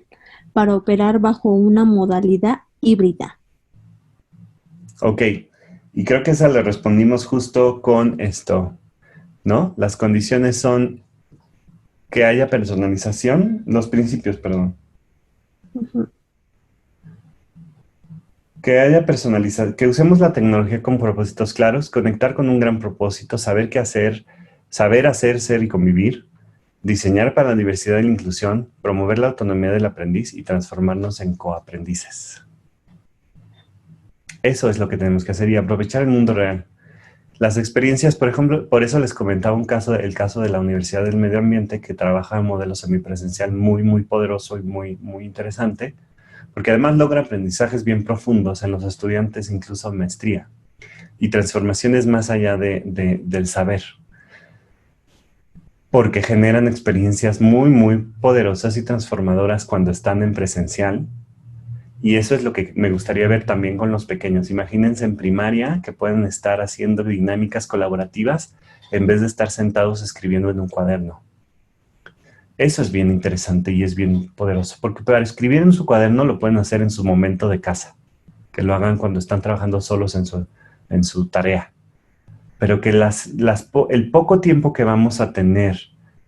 para operar bajo una modalidad híbrida? Ok, y creo que esa le respondimos justo con esto, ¿no? Las condiciones son que haya personalización, los principios, perdón. Uh-huh. Que haya personalización, que usemos la tecnología con propósitos claros, conectar con un gran propósito, saber qué hacer, saber hacer, ser y convivir, diseñar para la diversidad y la inclusión, promover la autonomía del aprendiz y transformarnos en coaprendices. Eso es lo que tenemos que hacer y aprovechar el mundo real. Las experiencias, por ejemplo, por eso les comentaba el caso de la Universidad del Medio Ambiente, que trabaja en modelo semipresencial muy, muy poderoso y muy, muy interesante, porque además logra aprendizajes bien profundos en los estudiantes, incluso maestría, y transformaciones más allá del saber, porque generan experiencias muy, muy poderosas y transformadoras cuando están en presencial. Y eso es lo que me gustaría ver también con los pequeños. Imagínense en primaria que pueden estar haciendo dinámicas colaborativas en vez de estar sentados escribiendo en un cuaderno. Eso es bien interesante y es bien poderoso, porque para escribir en su cuaderno lo pueden hacer en su momento de casa, que lo hagan cuando están trabajando solos en su tarea. Pero que el poco tiempo que vamos a tener,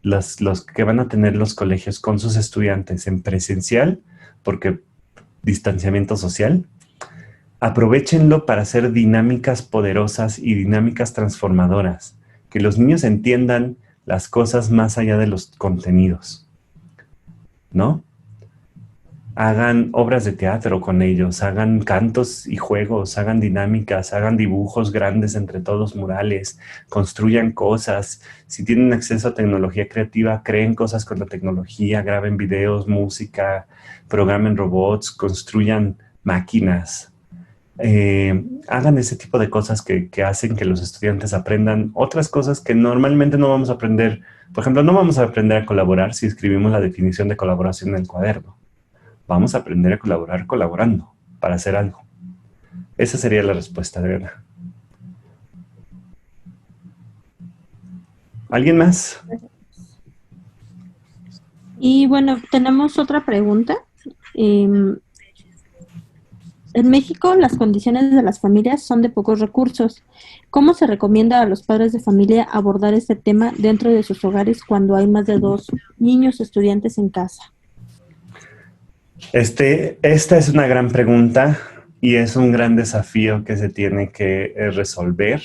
los que van a tener los colegios con sus estudiantes en presencial, porque distanciamiento social, aprovéchenlo para hacer dinámicas poderosas y dinámicas transformadoras, que los niños entiendan las cosas más allá de los contenidos, ¿no? Hagan obras de teatro con ellos, hagan cantos y juegos, hagan dinámicas, hagan dibujos grandes entre todos, murales, construyan cosas. Si tienen acceso a tecnología creativa, creen cosas con la tecnología, graben videos, música, programen robots, construyan máquinas. Hagan ese tipo de cosas que hacen que los estudiantes aprendan otras cosas que normalmente no vamos a aprender. Por ejemplo, no vamos a aprender a colaborar si escribimos la definición de colaboración en el cuaderno. Vamos a aprender a colaborar colaborando para hacer algo. Esa sería la respuesta, Adriana. ¿Alguien más? Y bueno, tenemos otra pregunta. En México, las condiciones de las familias son de pocos recursos. ¿Cómo se recomienda a los padres de familia abordar este tema dentro de sus hogares cuando hay más de 2 niños estudiantes en casa? Esta es una gran pregunta y es un gran desafío que se tiene que resolver.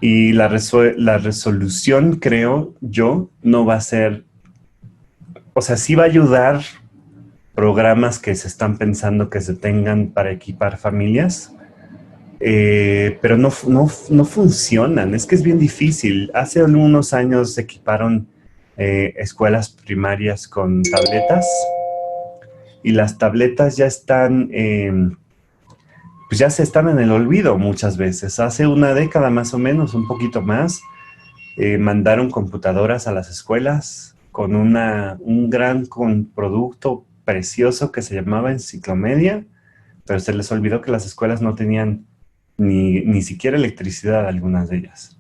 Y la resolución, creo yo, no va a ser, o sea, sí va a ayudar programas que se están pensando que se tengan para equipar familias, pero no funcionan. Es que es bien difícil. Hace unos años se equiparon escuelas primarias con tabletas y las tabletas ya están, pues ya se están en el olvido muchas veces. Hace una década más o menos, un poquito más, mandaron computadoras a las escuelas con un gran producto precioso que se llamaba Enciclomedia, pero se les olvidó que las escuelas no tenían ni siquiera electricidad, algunas de ellas.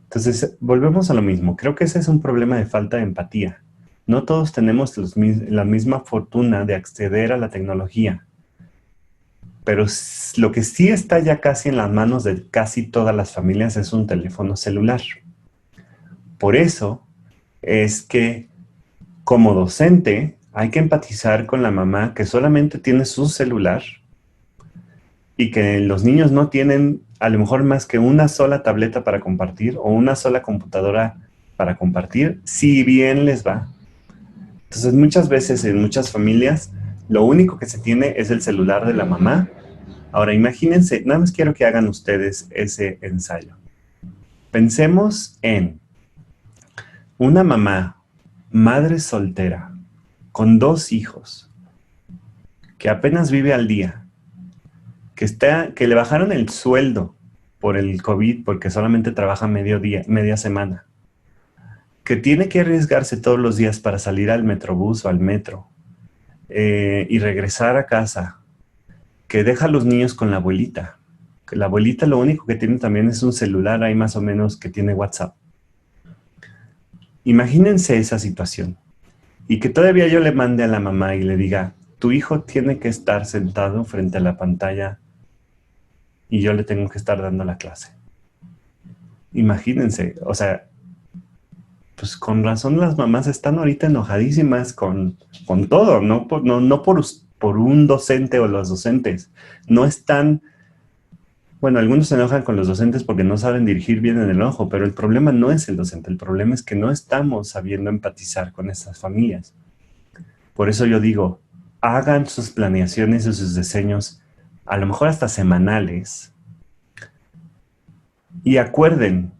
Entonces, volvemos a lo mismo. Creo que ese es un problema de falta de empatía. No todos tenemos la misma fortuna de acceder a la tecnología, pero lo que sí está ya casi en las manos de casi todas las familias es un teléfono celular. Por eso es que, como docente, hay que empatizar con la mamá que solamente tiene su celular y que los niños no tienen a lo mejor más que una sola tableta para compartir o una sola computadora para compartir, si bien les va. Entonces, muchas veces en muchas familias, lo único que se tiene es el celular de la mamá. Ahora, imagínense, nada más quiero que hagan ustedes ese ensayo. Pensemos en una mamá, madre soltera, con 2 hijos, que apenas vive al día, que le bajaron el sueldo por el COVID porque solamente trabaja media semana, que tiene que arriesgarse todos los días para salir al metrobús o al metro y regresar a casa, que deja a los niños con la abuelita, que la abuelita lo único que tiene también es un celular ahí más o menos que tiene WhatsApp. Imagínense esa situación y que todavía yo le mande a la mamá y le diga, tu hijo tiene que estar sentado frente a la pantalla y yo le tengo que estar dando la clase. Imagínense, o sea, pues con razón las mamás están ahorita enojadísimas con todo, no por un docente o los docentes. No están Bueno, algunos se enojan con los docentes porque no saben dirigir bien el enojo, pero el problema no es el docente, el problema es que no estamos sabiendo empatizar con estas familias. Por eso yo digo, hagan sus planeaciones y sus diseños, a lo mejor hasta semanales, y acuerden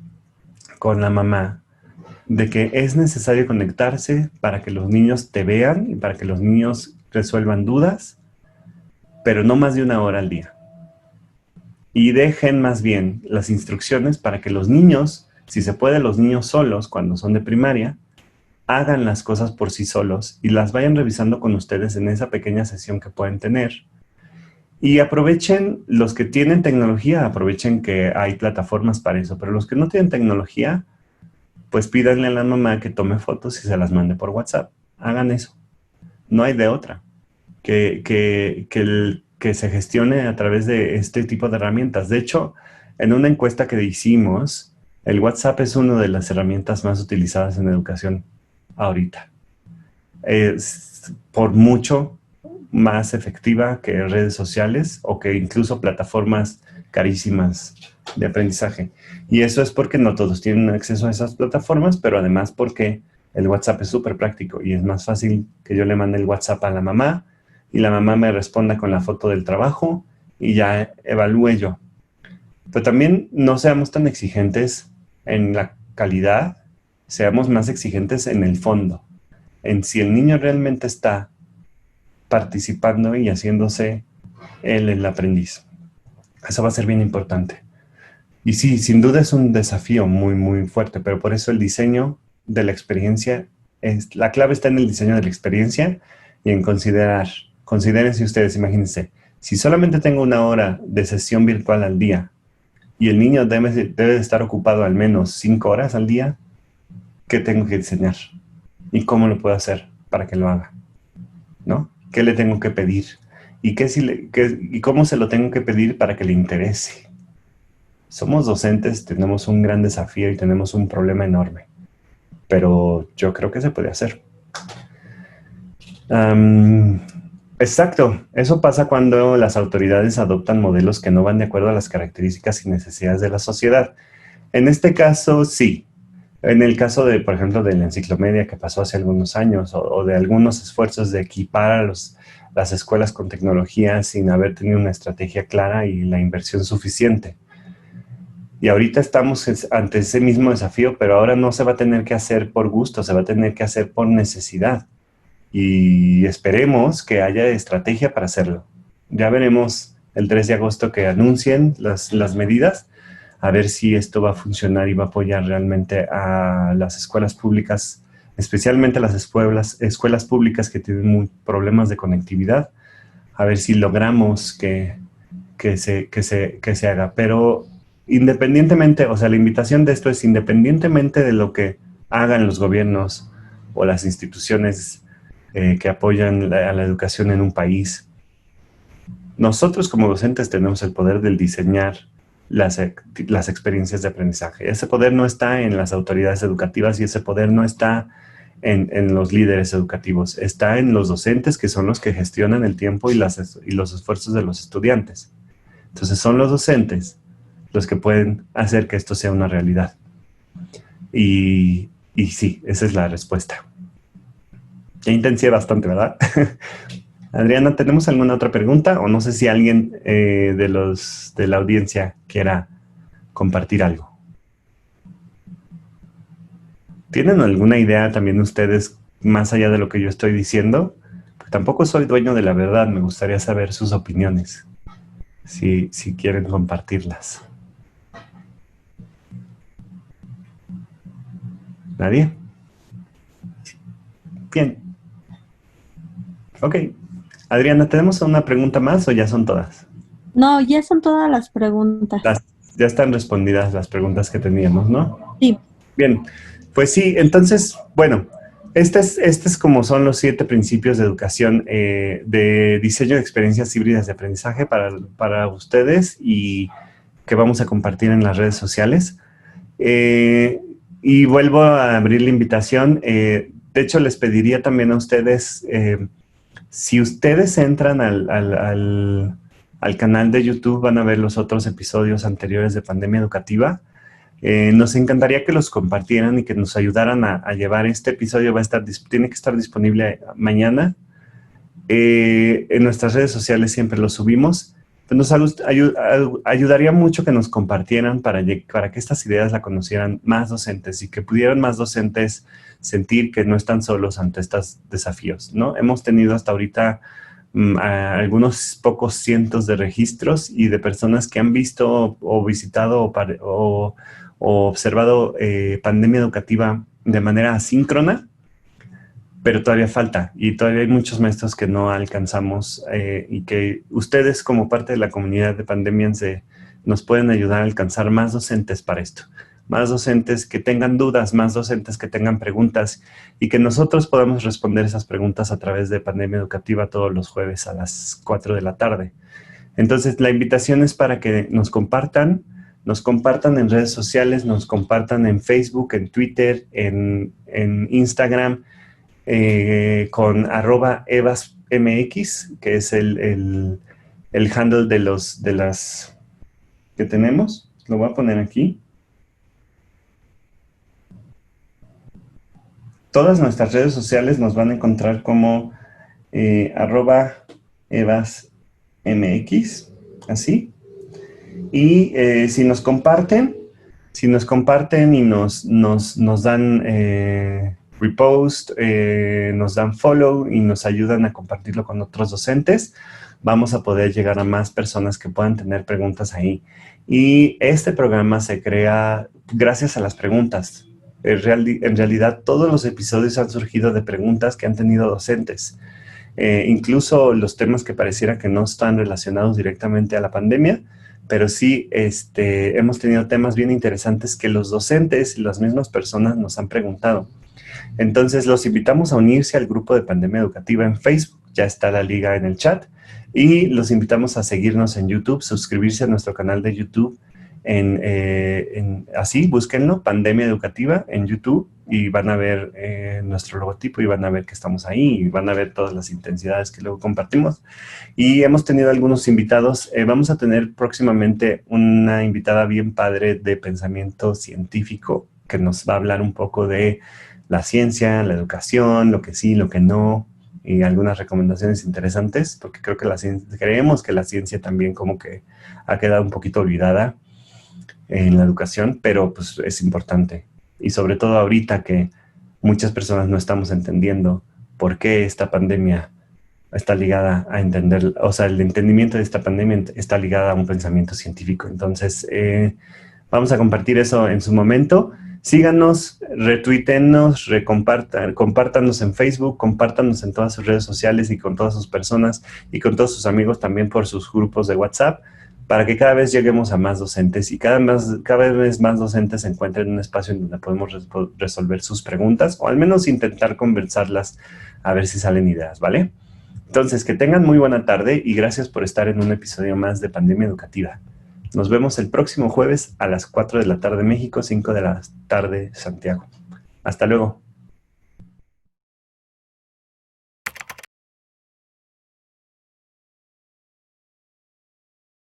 con la mamá de que es necesario conectarse para que los niños te vean y para que los niños resuelvan dudas, pero no más de 1 hora al día. Y dejen más bien las instrucciones para que los niños, si se puede, los niños solos, cuando son de primaria, hagan las cosas por sí solos y las vayan revisando con ustedes en esa pequeña sesión que pueden tener. Y aprovechen, los que tienen tecnología, aprovechen que hay plataformas para eso, pero los que no tienen tecnología, pues pídanle a la mamá que tome fotos y se las mande por WhatsApp. Hagan eso. No hay de otra. Que se gestione a través de este tipo de herramientas. De hecho, en una encuesta que hicimos, el WhatsApp es una de las herramientas más utilizadas en educación ahorita. Es por mucho más efectiva que redes sociales o que incluso plataformas carísimas de aprendizaje. Y eso es porque no todos tienen acceso a esas plataformas, pero además porque el WhatsApp es súper práctico y es más fácil que yo le mande el WhatsApp a la mamá y la mamá me responda con la foto del trabajo y ya evalúe yo. Pero también no seamos tan exigentes en la calidad, seamos más exigentes en el fondo, en si el niño realmente está participando y haciéndose él el aprendiz. Eso va a ser bien importante. Y sí, sin duda es un desafío muy, muy fuerte, pero por eso el diseño de la experiencia, la clave está en el diseño de la experiencia y en considérense ustedes, imagínense, si solamente tengo 1 hora de sesión virtual al día y el niño debe estar ocupado al menos 5 horas al día, ¿qué tengo que diseñar? ¿Y cómo lo puedo hacer para que lo haga? ¿No? ¿Qué le tengo que pedir? ¿Y cómo se lo tengo que pedir para que le interese? Somos docentes, tenemos un gran desafío y tenemos un problema enorme, pero yo creo que se puede hacer. Exacto, eso pasa cuando las autoridades adoptan modelos que no van de acuerdo a las características y necesidades de la sociedad. En este caso, sí. En el caso de, por ejemplo, de la enciclomedia que pasó hace algunos años o de algunos esfuerzos de equipar a las escuelas con tecnología sin haber tenido una estrategia clara y la inversión suficiente. Y ahorita estamos ante ese mismo desafío, pero ahora no se va a tener que hacer por gusto, se va a tener que hacer por necesidad. Y esperemos que haya estrategia para hacerlo. Ya veremos el 3 de agosto que anuncien las medidas, a ver si esto va a funcionar y va a apoyar realmente a las escuelas públicas, especialmente las escuelas públicas que tienen problemas de conectividad, a ver si logramos que se haga. Pero independientemente, o sea, la invitación de esto es independientemente de lo que hagan los gobiernos o las instituciones que apoyan a la educación en un país, nosotros como docentes tenemos el poder de diseñar las experiencias de aprendizaje. Ese poder no está en las autoridades educativas y ese poder no está en los líderes educativos. Está en los docentes, que son los que gestionan el tiempo y los esfuerzos de los estudiantes. Entonces son los docentes los que pueden hacer que esto sea una realidad. Y sí, esa es la respuesta. Ya intensié bastante, ¿verdad? Adriana, ¿tenemos alguna otra pregunta? O no sé si alguien de la audiencia quiera compartir algo. ¿Tienen alguna idea también ustedes, más allá de lo que yo estoy diciendo? Porque tampoco soy dueño de la verdad, me gustaría saber sus opiniones, si quieren compartirlas. ¿Nadie? Bien. Ok. Adriana, ¿tenemos una pregunta más o ya son todas? No, ya son todas las preguntas. Ya están respondidas las preguntas que teníamos, ¿no? Sí. Bien, pues sí, entonces, bueno, este es como son los 7 principios de educación de diseño de experiencias híbridas de aprendizaje para ustedes y que vamos a compartir en las redes sociales. Y vuelvo a abrir la invitación. De hecho, les pediría también a ustedes, si ustedes entran a al canal de YouTube, van a ver los otros episodios anteriores de Pandemia Educativa. Nos encantaría que los compartieran y que nos ayudaran a llevar este episodio. Tiene que estar disponible mañana. En nuestras redes sociales siempre lo subimos. Entonces ayudaría mucho que nos compartieran para que estas ideas la conocieran más docentes y que pudieran más docentes sentir que no están solos ante estos desafíos, ¿no? Hemos tenido hasta ahorita algunos pocos cientos de registros y de personas que han visto o visitado o observado pandemia educativa de manera asíncrona, pero todavía falta y todavía hay muchos maestros que no alcanzamos y que ustedes como parte de la comunidad de Pandemians nos pueden ayudar a alcanzar más docentes para esto. Más docentes que tengan dudas, más docentes que tengan preguntas y que nosotros podamos responder esas preguntas a través de Pandemia Educativa todos los jueves a las 4 de la tarde. Entonces, la invitación es para que nos compartan en redes sociales, nos compartan en Facebook, en Twitter, en Instagram, con @evasmx, que es el handle de las que tenemos. Lo voy a poner aquí. Todas nuestras redes sociales nos van a encontrar como @evasmx, así. Y si nos comparten y nos dan repost, nos dan follow y nos ayudan a compartirlo con otros docentes, vamos a poder llegar a más personas que puedan tener preguntas ahí. Y este programa se crea gracias a las preguntas. En realidad, todos los episodios han surgido de preguntas que han tenido docentes. Incluso los temas que pareciera que no están relacionados directamente a la pandemia, pero sí hemos tenido temas bien interesantes que los docentes y las mismas personas nos han preguntado. Entonces, los invitamos a unirse al grupo de Pandemia Educativa en Facebook. Ya está la liga en el chat. Y los invitamos a seguirnos en YouTube, suscribirse a nuestro canal de YouTube. Así, búsquenlo, Pandemia Educativa en YouTube, y van a ver nuestro logotipo y van a ver que estamos ahí y van a ver todas las intensidades que luego compartimos. Y hemos tenido algunos invitados. Vamos a tener próximamente una invitada bien padre de pensamiento científico que nos va a hablar un poco de la ciencia, la educación, lo que sí, lo que no, y algunas recomendaciones interesantes, porque creemos que la ciencia también como que ha quedado un poquito olvidada en la educación, pero pues es importante. Y sobre todo ahorita que muchas personas no estamos entendiendo por qué esta pandemia está ligada a entender, o sea, el entendimiento de esta pandemia está ligada a un pensamiento científico. Entonces, vamos a compartir eso en su momento. Síganos, retuítenos, compártanos en Facebook, compártanos en todas sus redes sociales y con todas sus personas y con todos sus amigos también por sus grupos de WhatsApp, para que cada vez lleguemos a más docentes y cada vez más docentes encuentren un espacio en donde podemos resolver sus preguntas o al menos intentar conversarlas a ver si salen ideas, ¿vale? Entonces, que tengan muy buena tarde y gracias por estar en un episodio más de Pandemia Educativa. Nos vemos el próximo jueves a las 4 de la tarde México, 5 de la tarde Santiago. Hasta luego.